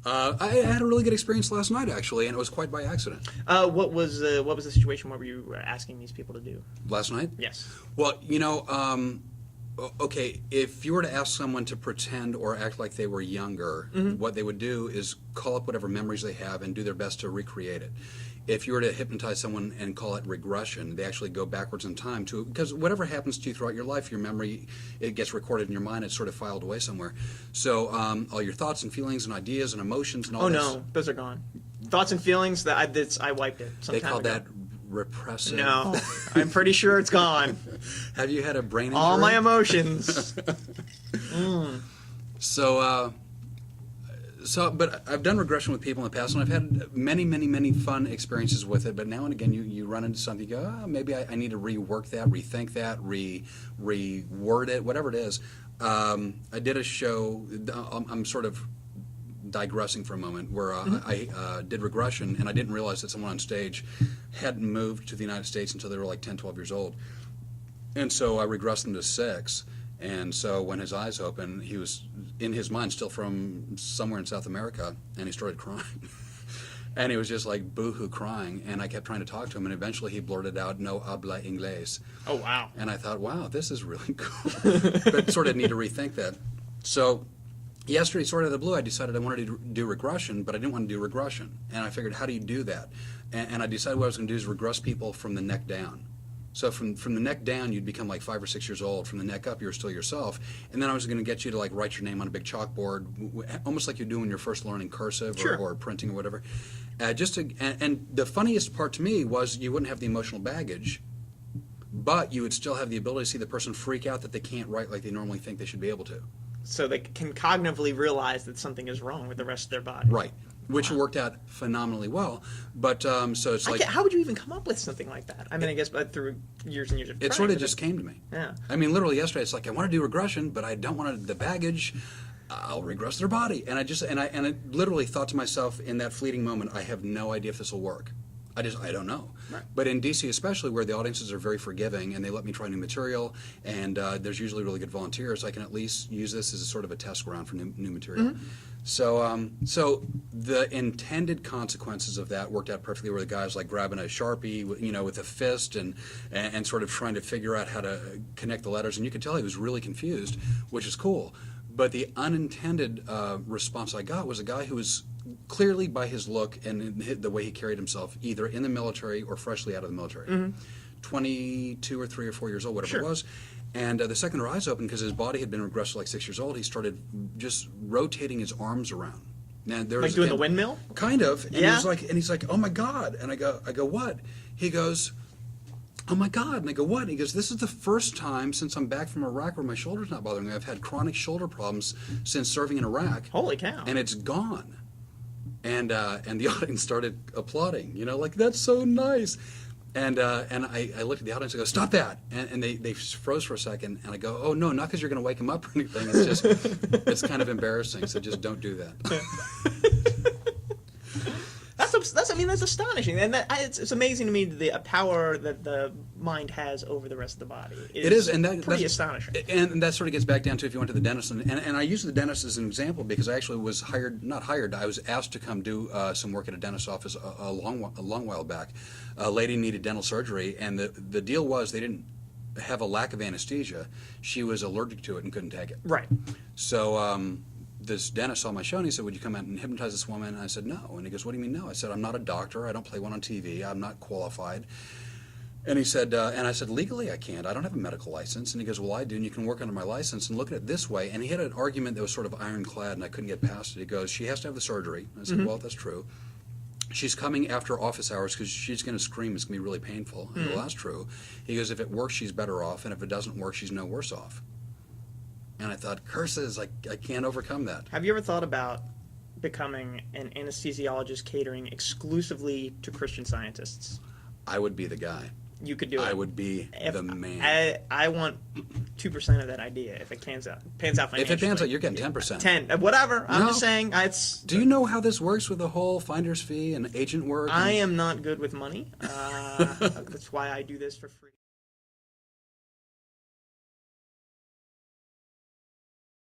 I had a really good experience last night, actually, and it was quite by accident. What was the situation? What were you asking these people to do? Last night? Yes. Well, okay, if you were to ask someone to pretend or act like they were younger, what they would do is call up whatever memories they have and do their best to recreate it. If you were to hypnotize someone and call it regression, they actually go backwards in time to, because whatever happens to you throughout your life, your memory, it gets recorded in your mind, it's sort of filed away somewhere. So all your thoughts and feelings and ideas and emotions and all this. Oh no, those are gone. Thoughts and feelings, I wiped it some They time call ago. that repressive. No, I'm pretty sure it's gone. Have you had a brain injury? All my emotions. But I've done regression with people in the past, and I've had many, many, many fun experiences with it. But now and again, you run into something, you go, maybe I need to rework that, rethink that, reword it, whatever it is. I did a show, I'm sort of digressing for a moment, where I did regression, and I didn't realize that someone on stage hadn't moved to the United States until they were like 10, 12 years old. And so I regressed them to 6. And so when his eyes opened, he was, in his mind, still from somewhere in South America, and he started crying. And he was just like boo-hoo crying, and I kept trying to talk to him, and eventually he blurted out, "No habla inglés." Oh, wow. And I thought, wow, this is really cool. But sort of need to rethink that. So yesterday, sort of out of the blue, I decided I wanted to do regression, but I didn't want to do regression. And I figured, how do you do that? And I decided what I was going to do is regress people from the neck down. So from the neck down, you'd become like 5 or 6 years old. From the neck up, you're still yourself. And then I was going to get you to like write your name on a big chalkboard, almost like you do when you're first learning cursive or printing or whatever. And the funniest part to me was you wouldn't have the emotional baggage, but you would still have the ability to see the person freak out that they can't write like they normally think they should be able to. So they can cognitively realize that something is wrong with the rest of their body. Right. Which worked out phenomenally well. But so it's like, how would you even come up with something like that? I mean, I guess through years and years of trying. It sort of just came to me. Yeah. I mean, literally yesterday, it's like I want to do regression, but I don't want the baggage. I'll regress their body, and I literally thought to myself in that fleeting moment, I have no idea if this will work. I don't know. Right. But in DC especially, where the audiences are very forgiving and they let me try new material, and there's usually really good volunteers, I can at least use this as a sort of a test ground for new material. So the intended consequences of that worked out perfectly, where the guy's like grabbing a Sharpie, with a fist and sort of trying to figure out how to connect the letters, and you could tell he was really confused, which is cool. But the unintended response I got was a guy who was clearly, by his look and the way he carried himself, either in the military or freshly out of the military, 22 or 3 or 4 years old, whatever it was. And the second her eyes opened, because his body had been regressed to like 6 years old, he started just rotating his arms around. And there like doing the windmill? Kind of. And he's like, oh my God. And I go, what? He goes, oh my God. And I go, what? And he goes, this is the first time since I'm back from Iraq where my shoulder's not bothering me. I've had chronic shoulder problems since serving in Iraq. Holy cow. And it's gone. And the audience started applauding, like, that's so nice. And I looked at the audience and I go, stop that. And they froze for a second. And I go, oh, no, not because you're going to wake him up or anything. It's just, it's kind of embarrassing. So just don't do that. That's astonishing, and it's amazing to me the power that the mind has over the rest of the body. It is, and that's astonishing. And that sort of gets back down to if you went to the dentist, and I use the dentist as an example because I actually was not hired. I was asked to come do some work at a dentist's office a long while back. A lady needed dental surgery, and the deal was they didn't have a lack of anesthesia. She was allergic to it and couldn't take it. Right. So. This dentist saw my show and he said, would you come out and hypnotize this woman? And I said, no. And he goes, what do you mean no? I said, I'm not a doctor. I don't play one on TV. I'm not qualified. And he said, and I said, legally I can't. I don't have a medical license. And he goes, well, I do, and you can work under my license and look at it this way. And he had an argument that was sort of ironclad and I couldn't get past it. He goes, she has to have the surgery. I said, well, that's true. She's coming after office hours because she's going to scream. It's going to be really painful. I go, well, that's true. He goes, if it works, she's better off. And if it doesn't work, she's no worse off. And I thought, curses, I can't overcome that. Have you ever thought about becoming an anesthesiologist catering exclusively to Christian Scientists? I would be the guy. You could do it. I would be the man. I want 2% of that idea if it pans out financially. If it pans out, you're getting 10%. 10, whatever. I'm just saying. Do you know how this works with the whole finder's fee and agent work? I am not good with money. That's why I do this for free.